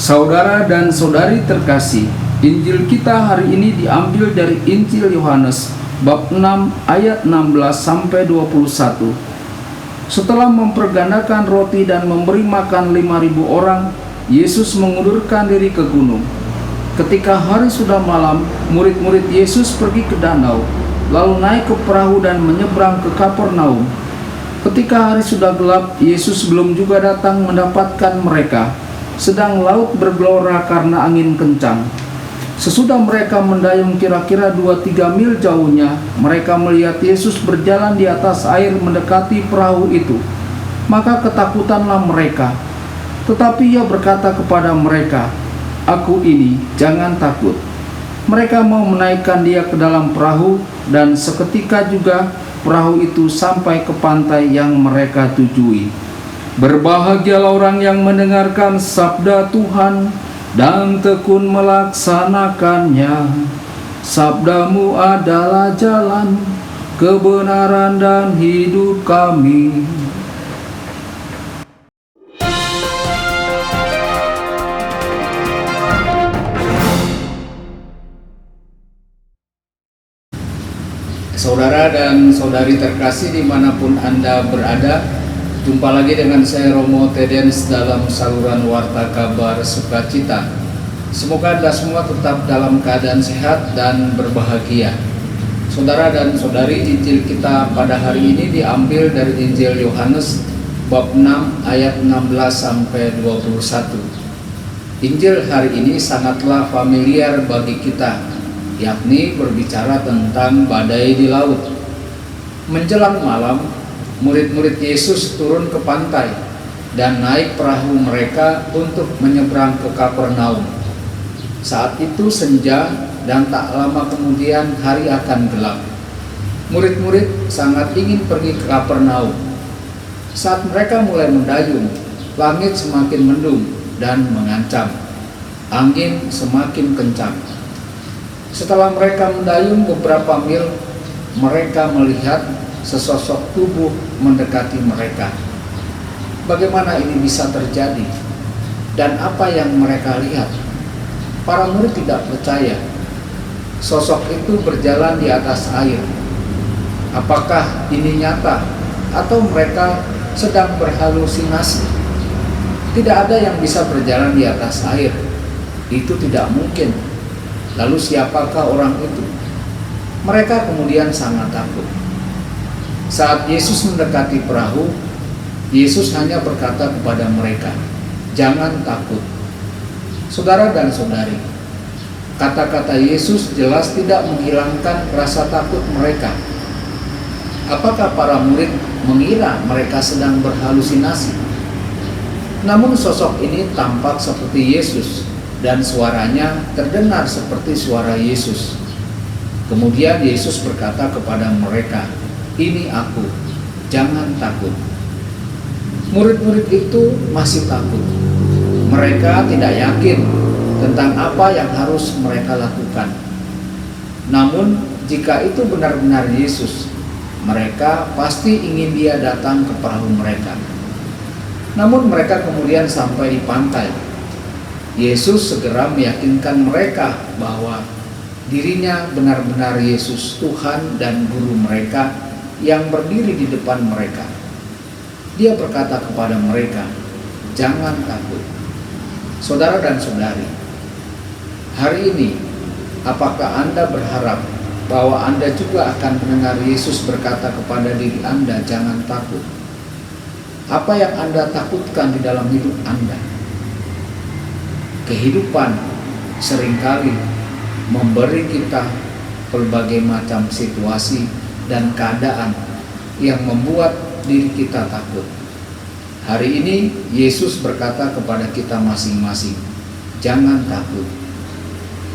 Saudara dan saudari terkasih, Injil kita hari ini diambil dari Injil Yohanes bab 6 ayat 16 sampai 21. Setelah mempergandakan roti dan memberi makan 5.000 orang, Yesus mengundurkan diri ke gunung. Ketika hari sudah malam, murid-murid Yesus pergi ke danau, lalu naik ke perahu dan menyeberang ke Kapernaum. Ketika hari sudah gelap, Yesus belum juga datang mendapatkan mereka, sedang laut bergelora karena angin kencang. Sesudah mereka mendayung kira-kira 2-3 mil jauhnya, mereka melihat Yesus berjalan di atas air mendekati perahu itu. Maka ketakutanlah mereka. Tetapi Ia berkata kepada mereka, "Aku ini, jangan takut." Mereka mau menaikkan Dia ke dalam perahu, dan seketika juga perahu itu sampai ke pantai yang mereka tujui. Berbahagialah orang yang mendengarkan sabda Tuhan dan tekun melaksanakannya. Sabdamu adalah jalan, kebenaran dan hidup kami. Saudara dan saudari terkasih dimanapun Anda berada, jumpa lagi dengan saya Romo Tedens dalam saluran Warta Kabar Sukacita. Semoga Anda semua tetap dalam keadaan sehat dan berbahagia. Saudara dan saudari, Injil kita pada hari ini diambil dari Injil Yohanes bab 6 ayat 16 sampai 21. Injil hari ini sangatlah familiar bagi kita, yakni berbicara tentang badai di laut. Menjelang malam, murid-murid Yesus turun ke pantai dan naik perahu mereka untuk menyeberang ke Kapernaum. Saat itu senja dan tak lama kemudian hari akan gelap. Murid-murid sangat ingin pergi ke Kapernaum. Saat mereka mulai mendayung, langit semakin mendung dan mengancam. Angin semakin kencang. Setelah mereka mendayung beberapa mil, mereka melihat sesosok tubuh mendekati mereka. Bagaimana ini bisa terjadi? Dan apa yang mereka lihat? Para murid tidak percaya. Sosok itu berjalan di atas air. Apakah ini nyata? Atau mereka sedang berhalusinasi? Tidak ada yang bisa berjalan di atas air. Itu tidak mungkin. Lalu siapakah orang itu? Mereka kemudian sangat takut. Saat Yesus mendekati perahu, Yesus hanya berkata kepada mereka, "Jangan takut." Saudara dan saudari, kata-kata Yesus jelas tidak menghilangkan rasa takut mereka. Apakah para murid mengira mereka sedang berhalusinasi? Namun sosok ini tampak seperti Yesus, dan suaranya terdengar seperti suara Yesus. Kemudian Yesus berkata kepada mereka, "Ini aku, jangan takut." Murid-murid itu masih takut. Mereka tidak yakin tentang apa yang harus mereka lakukan. Namun, jika itu benar-benar Yesus, mereka pasti ingin Dia datang ke perahu mereka. Namun mereka kemudian sampai di pantai. Yesus segera meyakinkan mereka bahwa dirinya benar-benar Yesus, Tuhan dan Guru mereka yang berdiri di depan mereka. Dia berkata kepada mereka, "Jangan takut." Saudara dan saudari, hari ini apakah Anda berharap bahwa Anda juga akan mendengar Yesus berkata kepada diri Anda, "Jangan takut"? Apa yang Anda takutkan di dalam hidup Anda? Kehidupan seringkali memberi kita berbagai macam situasi dan keadaan yang membuat diri kita takut. Hari ini Yesus berkata kepada kita masing-masing, "Jangan takut.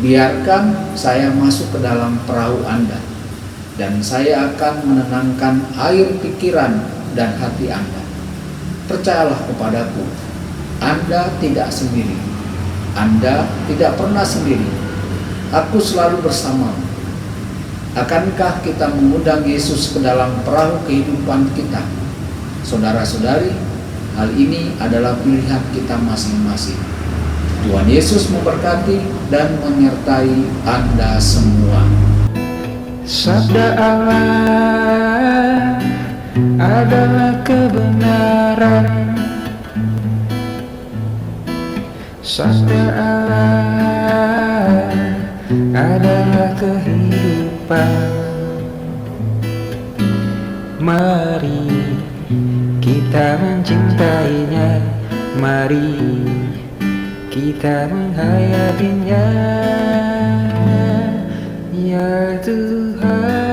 Biarkan saya masuk ke dalam perahu Anda, dan saya akan menenangkan air pikiran dan hati Anda. Percayalah kepadaku, Anda tidak sendiri. Anda tidak pernah sendiri. Aku selalu bersamamu." Akankah kita mengundang Yesus ke dalam perahu kehidupan kita? Saudara-saudari, hal ini adalah pilihan kita masing-masing. Tuhan Yesus memberkati dan menyertai Anda semua. Sabda Allah adalah kebenaran. Sabda Allah adalah kehidupan. Mari kita mencintainya, mari kita menghayatinya, ya Tuhan.